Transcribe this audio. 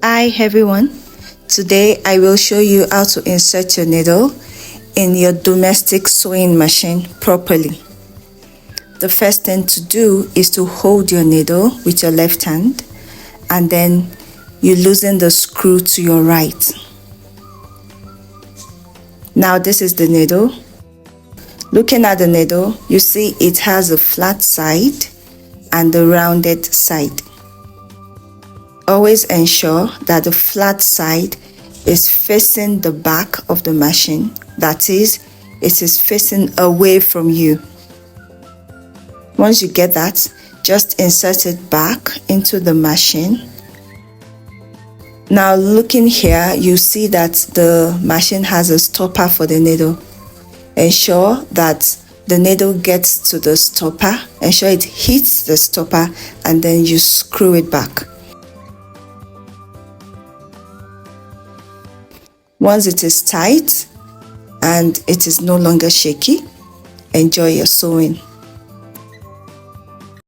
Hi everyone, today I will show you how to insert your needle in your domestic sewing machine properly. The first thing to do is to hold your needle with your left hand and then you loosen the screw to your right. Now this is the needle. Looking at the needle, you see it has a flat side and a rounded side. Always ensure that the flat side is facing the back of the machine. That is, it is facing away from you. Once you get that, just insert it back into the machine. Now looking here, you see that the machine has a stopper for the needle. Ensure that the needle gets to the stopper. Ensure it hits the stopper and then you screw it back. Once it is tight and it is no longer shaky, enjoy your sewing.